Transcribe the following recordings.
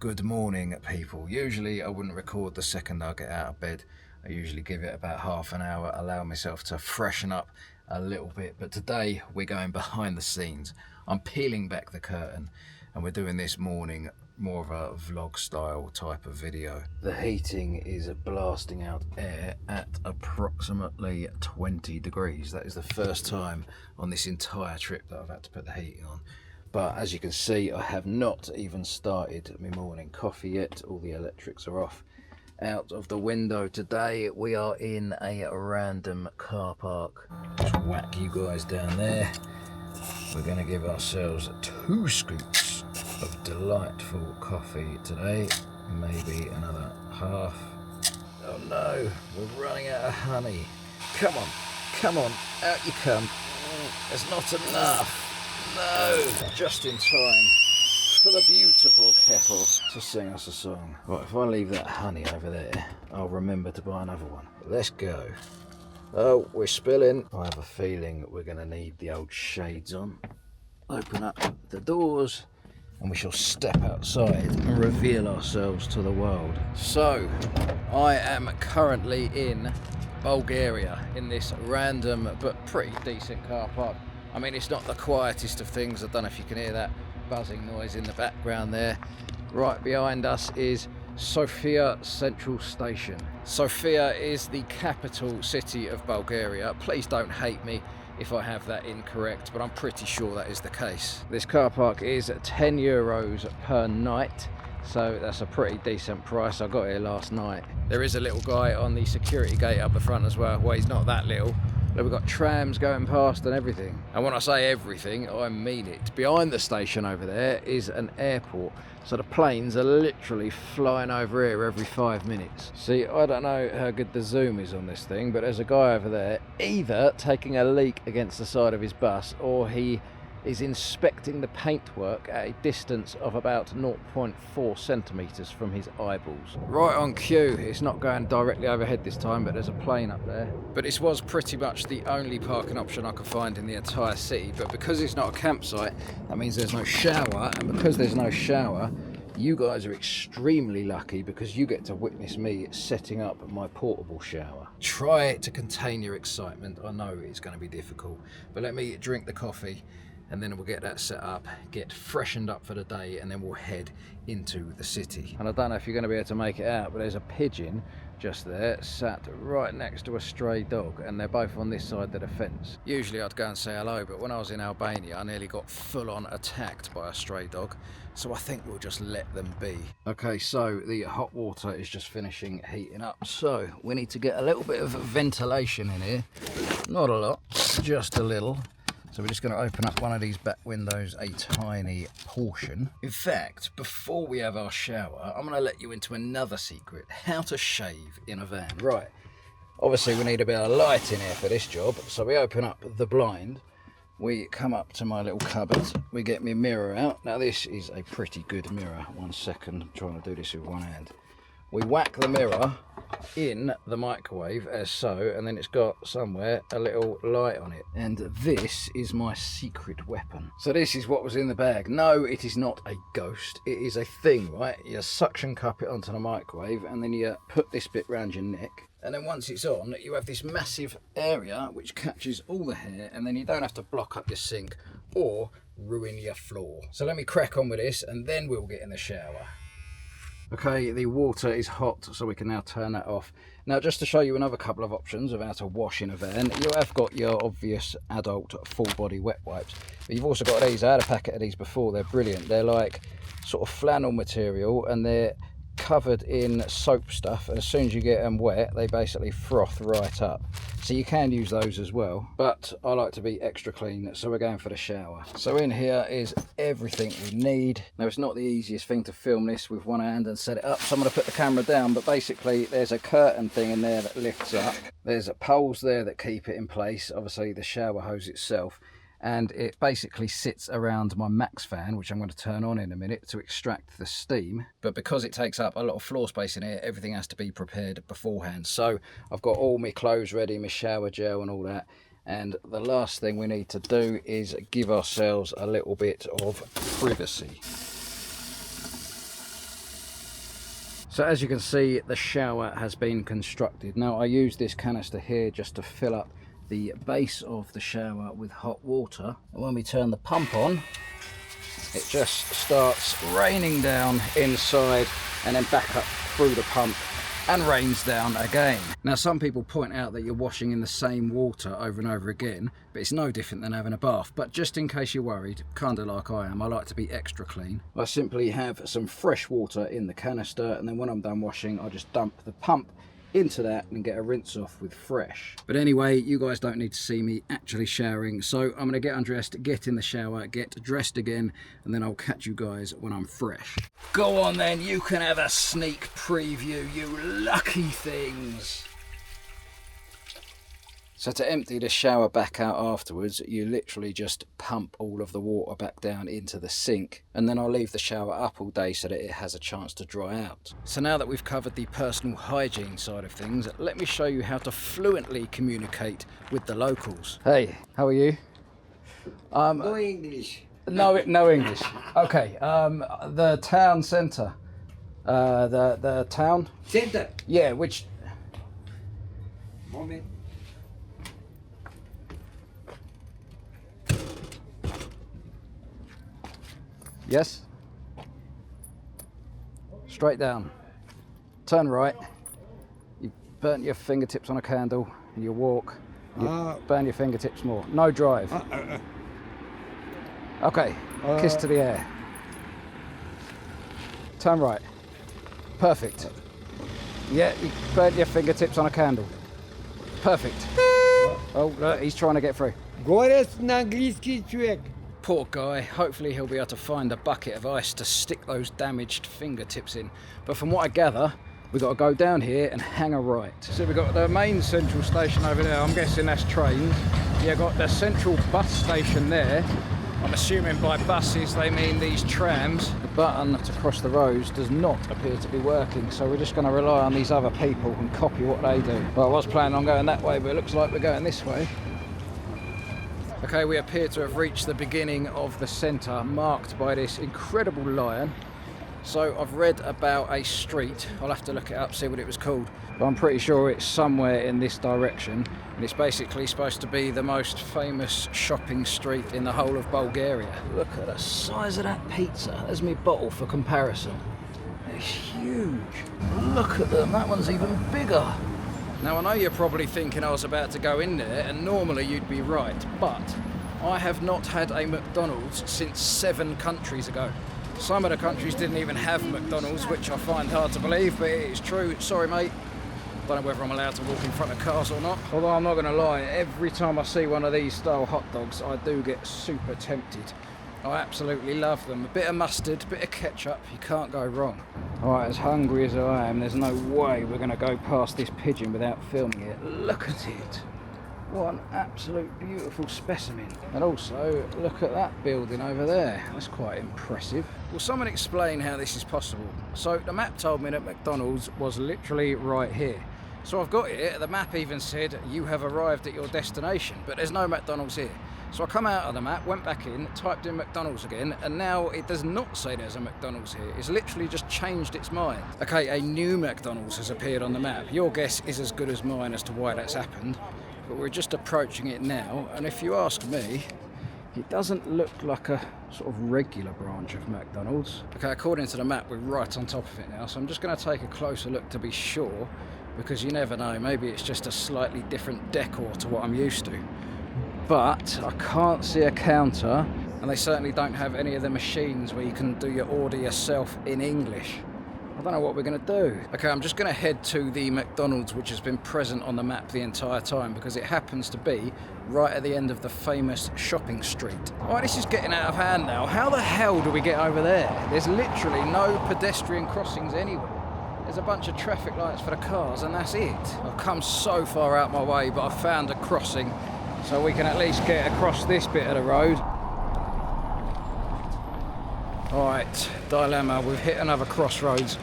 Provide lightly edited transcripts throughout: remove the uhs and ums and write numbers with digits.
Good morning, people. Usually I wouldn't record the second I get out of bed. I usually give it about half an hour, allow myself to freshen up a little bit. But today we're going behind the scenes. I'm peeling back the curtain and we're doing this morning more of a vlog style type of video. The heating is blasting out air at approximately 20 degrees. That is the first time on this entire trip that I've had to put the heating on. But as you can see, I have not even started my morning coffee yet. All the electrics are off. Out of the window today, we are in a random car park. Just whack you guys down there. We're going to give ourselves 2 scoops of delightful coffee today. Maybe another half. Oh no, we're running out of honey. Come on, out you come. There's not enough. No, just in time for the beautiful kettle to sing us a song. Right, if I leave that honey over there, I'll remember to buy another one. Let's go. Oh, we're spilling. I have a feeling we're going to need the old shades on. Open up the doors and we shall step outside and reveal ourselves to the world. So, I am currently in Bulgaria in this random but pretty decent car park. I mean, it's not the quietest of things. I don't know if you can hear that buzzing noise in the background there. Right behind us is Sofia Central Station. Sofia is the capital city of Bulgaria. Please don't hate me if I have that incorrect, but I'm pretty sure that is the case. This car park is 10 euros per night, so that's a pretty decent price. I got here last night. There is a little guy on the security gate up the front as well. Well, he's not that little. We've got trams going past and everything. And when I say everything, I mean it. Behind the station over there is an airport. So the planes are literally flying over here every 5 minutes. See, I don't know how good the zoom is on this thing, but there's a guy over there either taking a leak against the side of his bus or he is inspecting the paintwork at a distance of about 0.4 centimetres from his eyeballs. Right on cue. It's not going directly overhead this time, but there's a plane up there. But this was pretty much the only parking option I could find in the entire city, but because it's not a campsite, that means there's no shower, and because there's no shower, you guys are extremely lucky because you get to witness me setting up my portable shower. Try to contain your excitement. I know it's going to be difficult, but let me drink the coffee and then we'll get that set up, get freshened up for the day, and then we'll head into the city. And I don't know if you're going to be able to make it out, but there's a pigeon just there, sat right next to a stray dog, and they're both on this side of the fence. Usually I'd go and say hello, but when I was in Albania, I nearly got full-on attacked by a stray dog, so I think we'll just let them be. Okay, so the hot water is just finishing heating up, so we need to get a little bit of ventilation in here. Not a lot, just a little. So we're just going to open up one of these back windows a tiny portion. In fact, before we have our shower, I'm going to let you into another secret. How to shave in a van. Right. Obviously, we need a bit of light in here for this job. So we open up the blind. We come up to my little cupboard. We get my mirror out. Now, this is a pretty good mirror. 1 second. I'm trying to do this with one hand. We whack the mirror in the microwave as so, and then it's got somewhere a little light on it. And this is my secret weapon. So this is what was in the bag. No, it is not a ghost. It is a thing, right? You suction cup it onto the microwave, and then you put this bit round your neck. And then once it's on, you have this massive area which catches all the hair, and then you don't have to block up your sink or ruin your floor. So let me crack on with this, and then we'll get in the shower. Okay, the water is hot, so we can now turn that off. Now, just to show you another couple of options of how to wash in a van, you have got your obvious adult full-body wet wipes. But you've also got these. I had a packet of these before. They're brilliant. They're like sort of flannel material, and they're covered in soap stuff, and as soon as you get them wet, they basically froth right up. So you can use those as well, but I like to be extra clean, so we're going for the shower. So in here is everything we need. Now, it's not the easiest thing to film this with one hand and set it up, so I'm going to put the camera down, but basically there's a curtain thing in there that lifts up. There's poles there that keep it in place, obviously the shower hose itself, and it basically sits around my max fan, which I'm going to turn on in a minute to extract the steam. But because it takes up a lot of floor space in here, everything has to be prepared beforehand. So I've got all my clothes ready, my shower gel and all that. And the last thing we need to do is give ourselves a little bit of privacy. So as you can see, the shower has been constructed. Now I use this canister here just to fill up the base of the shower with hot water. And when we turn the pump on, it just starts raining down inside and then back up through the pump and rains down again. Now some people point out that you're washing in the same water over and over again, but it's no different than having a bath. But just in case you're worried, kind of like I am, I like to be extra clean. I simply have some fresh water in the canister, and then when I'm done washing, I just dump the pump into that and get a rinse off with fresh. But anyway, you guys don't need to see me actually showering, so I'm going to get undressed, get in the shower, get dressed again, and then I'll catch you guys when I'm fresh. Go on then, you can have a sneak preview, you lucky things. So to empty the shower back out afterwards, you literally just pump all of the water back down into the sink, and then I'll leave the shower up all day so that it has a chance to dry out. So now that we've covered the personal hygiene side of things, let me show you how to fluently communicate with the locals. Hey, how are you? No English. No English. Okay, the town centre. The town? Center. Yeah, which... Moment. Yes. Straight down. Turn right. You burnt your fingertips on a candle and you walk. You burn your fingertips more. No drive. Okay. Kiss to the air. Turn right. Perfect. Yeah, you burnt your fingertips on a candle. Perfect. Oh, look, he's trying to get through. Говорят на английский человек. Poor guy, hopefully he'll be able to find a bucket of ice to stick those damaged fingertips in. But from what I gather, we've got to go down here and hang a right. So we've got the main central station over there, I'm guessing that's trains. You've got the central bus station there. I'm assuming by buses they mean these trams. The button to cross the roads does not appear to be working, so we're just going to rely on these other people and copy what they do. Well, I was planning on going that way, but it looks like we're going this way. Okay, we appear to have reached the beginning of the centre, marked by this incredible lion. So I've read about a street, I'll have to look it up, see what it was called. But I'm pretty sure it's somewhere in this direction, and it's basically supposed to be the most famous shopping street in the whole of Bulgaria. Look at the size of that pizza. There's my bottle for comparison. It's huge. Look at them, that one's even bigger. Now I know you're probably thinking I was about to go in there, and normally you'd be right, but I have not had a McDonald's since 7 countries ago. Some of the countries didn't even have McDonald's, which I find hard to believe, but it is true. Sorry mate, don't know whether I'm allowed to walk in front of cars or not. Although I'm not going to lie, every time I see one of these style hot dogs, I do get super tempted. I absolutely love them. A bit of mustard, a bit of ketchup, you can't go wrong. Alright, as hungry as I am, there's no way we're going to go past this pigeon without filming it. Look at it. What an absolute beautiful specimen. And also, look at that building over there. That's quite impressive. Will someone explain how this is possible? So the map told me that McDonald's was literally right here. So I've got it, the map even said you have arrived at your destination, but there's no McDonald's here. So I come out of the map, went back in, typed in McDonald's again, and now it does not say there's a McDonald's here. It's literally just changed its mind. Okay, a new McDonald's has appeared on the map. Your guess is as good as mine as to why that's happened, but we're just approaching it now, and if you ask me, it doesn't look like a sort of regular branch of McDonald's. Okay, according to the map, we're right on top of it now, so I'm just going to take a closer look to be sure, because you never know, maybe it's just a slightly different decor to what I'm used to. But I can't see a counter, and they certainly don't have any of the machines where you can do your order yourself in English. I don't know what we're going to do. Okay, I'm just going to head to the McDonald's which has been present on the map the entire time, because it happens to be right at the end of the famous shopping street. Alright, this is getting out of hand now. How the hell do we get over there? There's literally no pedestrian crossings anywhere. There's a bunch of traffic lights for the cars and that's it. I've come so far out my way, but I've found a crossing, so we can at least get across this bit of the road. Alright, dilemma, we've hit another crossroads.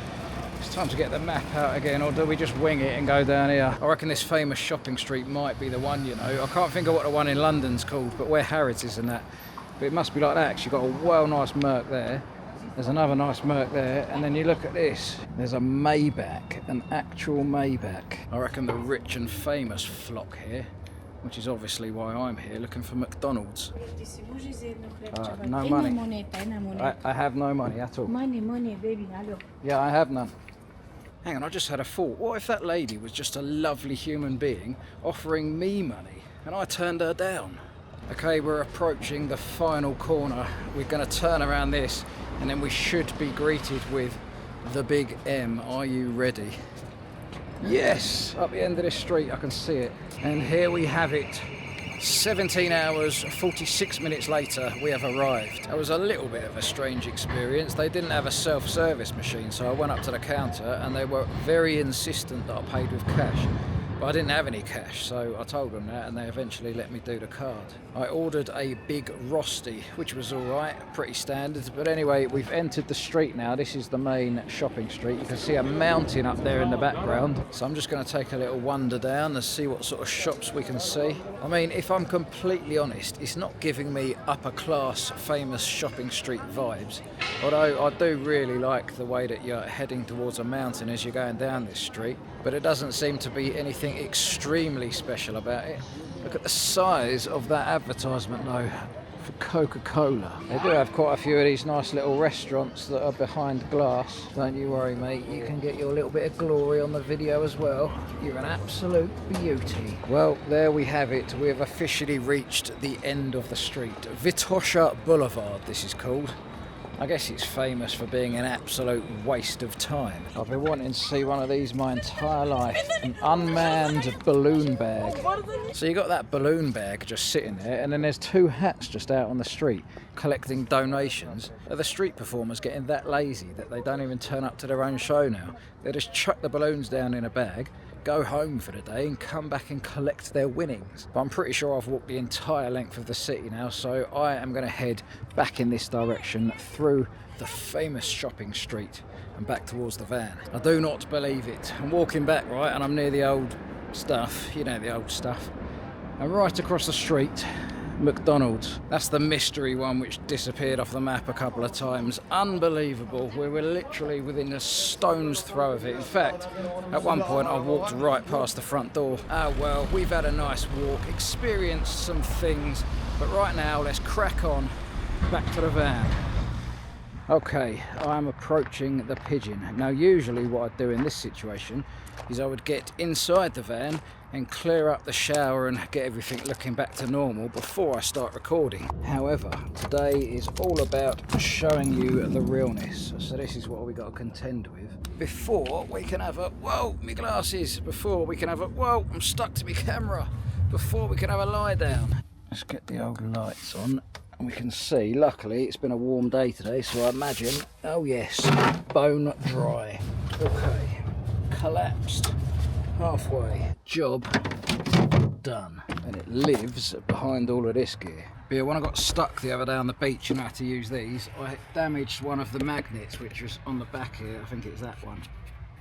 It's time to get the map out again, or do we just wing it and go down here? I reckon this famous shopping street might be the one, you know. I can't think of what the one in London's called, but where Harrods is and that. But it must be like that, 'cause you've got a well nice Merc there. There's another nice Merc there, and then you look at this. There's a Maybach, an actual Maybach. I reckon the rich and famous flock here, which is obviously why I'm here, looking for McDonald's. No money. I have no money at all. Money, baby, hello. Yeah, I have none. Hang on, I just had a thought. What if that lady was just a lovely human being offering me money and I turned her down? Okay, we're approaching the final corner. We're going to turn around this and then we should be greeted with the big M. Are you ready? Yes, up the end of this street I can see it. And here we have it. 17 hours, 46 minutes later, we have arrived. It was a little bit of a strange experience. They didn't have a self-service machine, so I went up to the counter and they were very insistent that I paid with cash. But I didn't have any cash, so I told them that and they eventually let me do the card. I ordered a big rosti, which was alright, pretty standard. But anyway, we've entered the street now. This is the main shopping street. You can see a mountain up there in the background. So I'm just going to take a little wander down and see what sort of shops we can see. I mean, if I'm completely honest, it's not giving me upper class, famous shopping street vibes. Although I do really like the way that you're heading towards a mountain as you're going down this street. But it doesn't seem to be anything extremely special about it. Look at the size of that advertisement though for Coca-Cola. They do have quite a few of these nice little restaurants that are behind glass. Don't you worry, mate, you can get your little bit of glory on the video as well. You're an absolute beauty. Well, there we have it. We have officially reached the end of the street. Vitosha Boulevard, this is called. I guess it's famous for being an absolute waste of time. I've been wanting to see one of these my entire life. An unmanned balloon bag. So you got that balloon bag just sitting there, and then there's two hats just out on the street collecting donations. Are the street performers getting that lazy that they don't even turn up to their own show now? They just chuck the balloons down in a bag, go home for the day and come back and collect their winnings. But I'm pretty sure I've walked the entire length of the city now, so I am going to head back in this direction through the famous shopping street and back towards the van. I do not believe it. I'm walking back, right, and I'm near the old stuff, you know, the old stuff. And right across the street, McDonald's. That's the mystery one which disappeared off the map a couple of times. Unbelievable. We were literally within a stone's throw of it. In fact, at one point I walked right past the front door. Ah well, we've had a nice walk, experienced some things, but right now let's crack on back to the van. Okay, I'm approaching the Pigeon. Now usually what I'd do in this situation is I would get inside the van and clear up the shower and get everything looking back to normal before I start recording. However, today is all about showing you the realness. So this is what we got to contend with. Before we can have a, whoa, my glasses. Before we can have a, whoa, I'm stuck to my camera. Before we can have a lie down. Let's get the old lights on. And we can see, luckily it's been a warm day today, so I imagine, oh yes, bone dry. Okay, collapsed, halfway, job done. And it lives behind all of this gear. But yeah, when I got stuck the other day on the beach and I had to use these, I damaged one of the magnets which was on the back here. I think it's that one.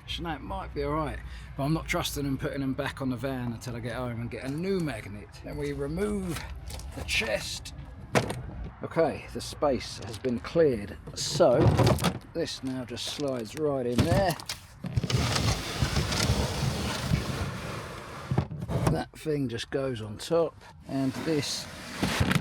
So now it might be alright, but I'm not trusting them putting them back on the van until I get home and get a new magnet. Then we remove the chest. Okay, the space has been cleared, so this now just slides right in there. That thing just goes on top, and this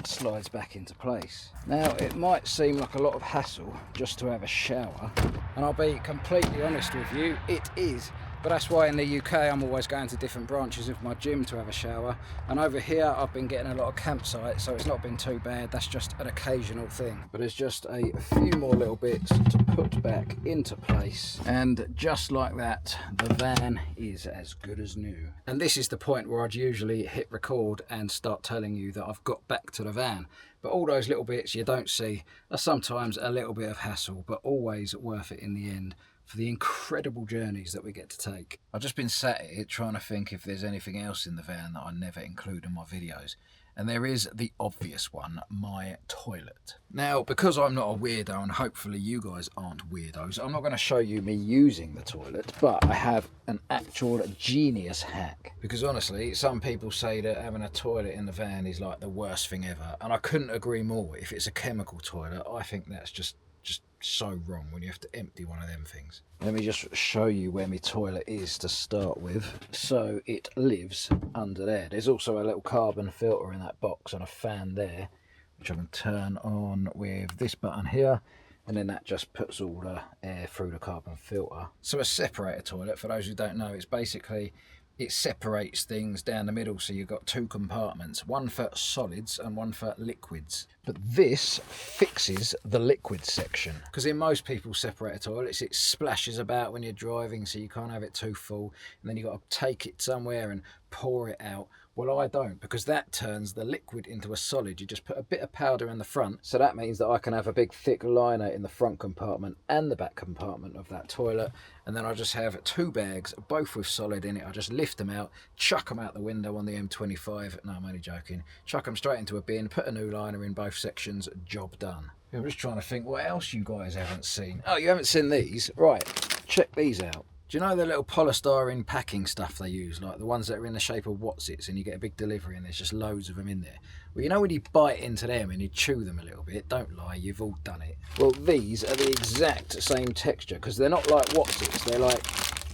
slides back into place. Now, it might seem like a lot of hassle just to have a shower, and I'll be completely honest with you, it is. But that's why in the UK I'm always going to different branches of my gym to have a shower. And over here I've been getting a lot of campsites, so it's not been too bad. That's just an occasional thing. But there's just a few more little bits to put back into place. And just like that, the van is as good as new. And this is the point where I'd usually hit record and start telling you that I've got back to the van. But all those little bits you don't see are sometimes a little bit of hassle, but always worth it in the end, for the incredible journeys that we get to take. I've just been sat here trying to think if there's anything else in the van that I never include in my videos. And there is the obvious one, my toilet. Now, because I'm not a weirdo, and hopefully you guys aren't weirdos, I'm not going to show you me using the toilet, but I have an actual genius hack. Because honestly, some people say that having a toilet in the van is like the worst thing ever, and I couldn't agree more. If it's a chemical toilet, I think that's just just so wrong when you have to empty one of them things. Let me just show you where my toilet is to start with. So it lives under there. There's also a little carbon filter in that box and a fan there, which I can turn on with this button here, and then that just puts all the air through the carbon filter. So a separator toilet, for those who don't know, it's basically, it separates things down the middle, so you've got two compartments, one for solids and one for liquids. But this fixes the liquid section, because in most people's separator toilets it splashes about when you're driving, so you can't have it too full, and then you've got to take it somewhere and pour it out. Well, I don't, because that turns the liquid into a solid. You just put a bit of powder in the front, so that means that I can have a big thick liner in the front compartment and the back compartment of that toilet, and then I just have two bags, both with solid in it. I just lift them out, chuck them out the window on the M25. No, I'm only joking. Chuck them straight into a bin, put a new liner in both sections, job done. I'm just trying to think what else you guys haven't seen. Oh, you haven't seen these? Right, check these out. Do you know the little polystyrene packing stuff they use, like the ones that are in the shape of Wotsits, and you get a big delivery and there's just loads of them in there? Well, you know when you bite into them and you chew them a little bit, don't lie, you've all done it. Well, these are the exact same texture, because they're not like Wotsits, they're like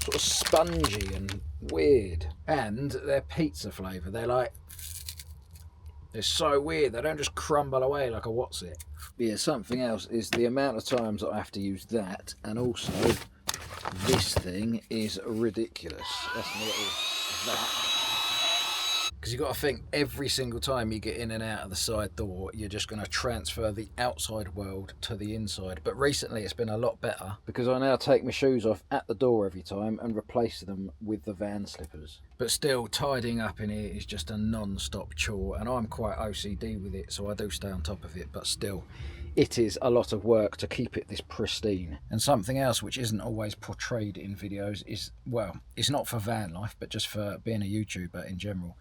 sort of spongy and weird. And they're pizza flavour, they're so weird, they don't just crumble away like a Wotsit. Yeah, something else is the amount of times that I have to use that, and also this thing is ridiculous. That's my little that. Because you've got to think, every single time you get in and out of the side door, you're just going to transfer the outside world to the inside. But recently it's been a lot better, because I now take my shoes off at the door every time and replace them with the van slippers. But still, tidying up in here is just a non-stop chore, and I'm quite OCD with it, so I do stay on top of it, but still, it is a lot of work to keep it this pristine. And something else which isn't always portrayed in videos is, well, it's not for van life, but just for being a YouTuber in general,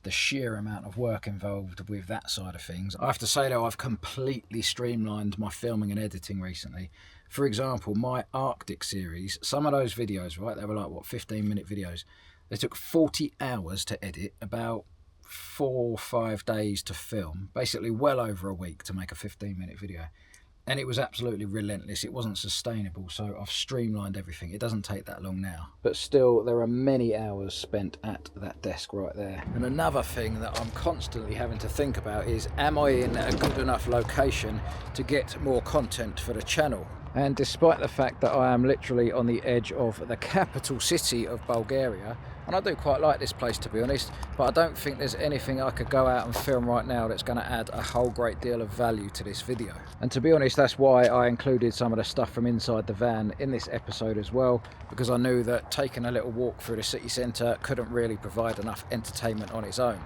the sheer amount of work involved with that side of things. I have to say though, I've completely streamlined my filming and editing recently. For example, my Arctic series, some of those videos, right, they were like, what, 15-minute videos. They took 40 hours to edit, about 4 or 5 days to film, basically well over a week to make a 15-minute video. And it was absolutely relentless. It wasn't sustainable, so I've streamlined everything. It doesn't take that long now. But still, there are many hours spent at that desk right there. And another thing that I'm constantly having to think about is, am I in a good enough location to get more content for the channel? And despite the fact that I am literally on the edge of the capital city of Bulgaria, and I do quite like this place to be honest, but I don't think there's anything I could go out and film right now that's going to add a whole great deal of value to this video. And to be honest, that's why I included some of the stuff from inside the van in this episode as well, because I knew that taking a little walk through the city centre couldn't really provide enough entertainment on its own.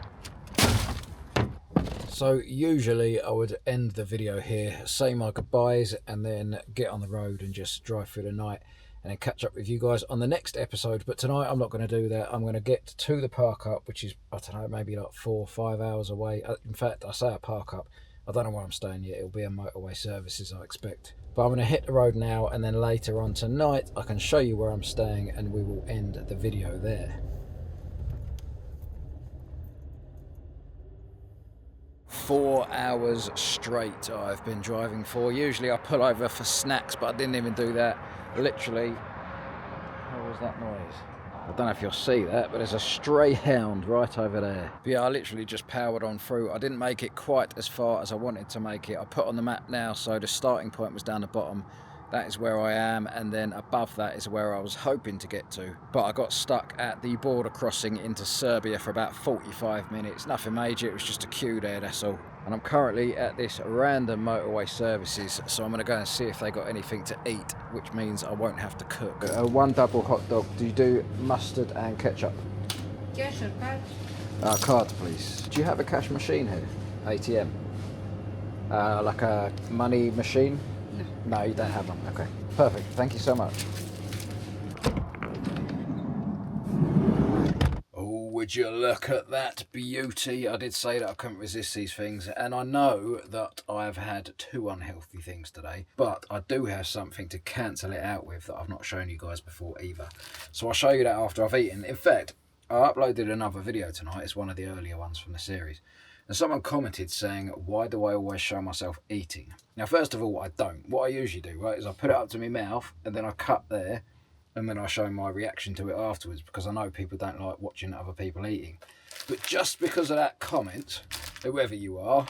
So usually I would end the video here, say my goodbyes, and then get on the road and just drive through the night and then catch up with you guys on the next episode. But tonight I'm not going to do that. I'm going to get to the park up, which is, I don't know, maybe like 4 or 5 hours away. In fact, I say a park up, I don't know where I'm staying yet. It'll be a motorway services, I expect. But I'm going to hit the road now, and then later on tonight I can show you where I'm staying and we will end the video there. 4 hours straight I've been driving for. Usually I pull over for snacks, but I didn't even do that. Literally, what was that noise? I don't know if you'll see that, but there's a stray hound right over there. But yeah, I literally just powered on through. I didn't make it quite as far as I wanted to make it. I put on the map now, so the starting point was down the bottom. That is where I am, and then above that is where I was hoping to get to. But I got stuck at the border crossing into Serbia for about 45 minutes. Nothing major, it was just a queue there, that's all. And I'm currently at this random motorway services, so I'm going to go and see if they got anything to eat, which means I won't have to cook. One double hot dog. Do you do mustard and ketchup? Cash or card? Card, please. Do you have a cash machine here? ATM? Like a money machine? No, you don't have one. Okay, perfect. Thank you so much. Oh, would you look at that beauty? I did say that I couldn't resist these things, and I know that I've had 2 unhealthy things today, but I do have something to cancel it out with that I've not shown you guys before either. So I'll show you that after I've eaten. In fact, I uploaded another video tonight. It's one of the earlier ones from the series. And someone commented saying, why do I always show myself eating? Now, first of all, I don't. What I usually do, right, is I put it up to my mouth and then I cut there and then I show my reaction to it afterwards, because I know people don't like watching other people eating. But just because of that comment, whoever you are,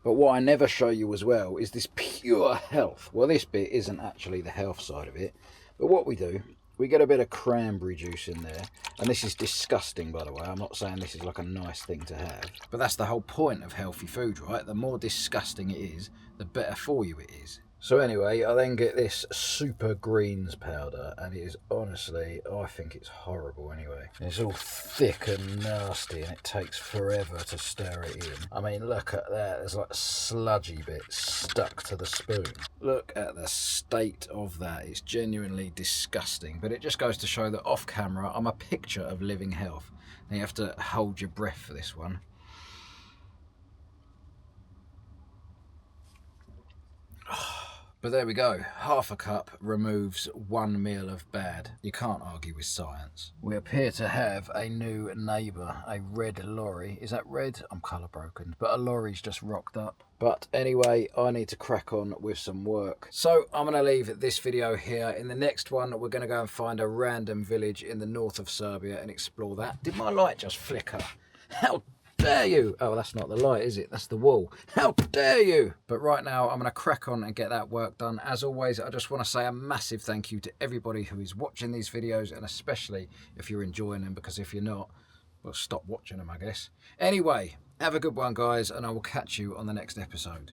But what I never show you as well is this pure health. Well, this bit isn't actually the health side of it, but what we do, we get a bit of cranberry juice in there. And this is disgusting, by the way. I'm not saying this is like a nice thing to have, but that's the whole point of healthy food, right? The more disgusting it is, the better for you it is. So anyway, I then get this super greens powder, and it is honestly, I think it's horrible anyway. It's all thick and nasty, and it takes forever to stir it in. I mean, look at that. There's like sludgy bits stuck to the spoon. Look at the state of that. It's genuinely disgusting, but it just goes to show that off camera, I'm a picture of living health. And you have to hold your breath for this one. But there we go, half a cup removes 1 meal of bad. You can't argue with science. We appear to have a new neighbour, a red lorry. Is that red? I'm colour broken, but a lorry's just rocked up. But anyway, I need to crack on with some work. So I'm going to leave this video here. In the next one, we're going to go and find a random village in the north of Serbia and explore that. Did my light just flicker? How dare you? Oh, that's not the light, is it? That's the wall. How dare you? But right now, I'm going to crack on and get that work done. As always, I just want to say a massive thank you to everybody who is watching these videos, and especially if you're enjoying them, because if you're not, well, stop watching them, I guess. Anyway, have a good one, guys, and I will catch you on the next episode.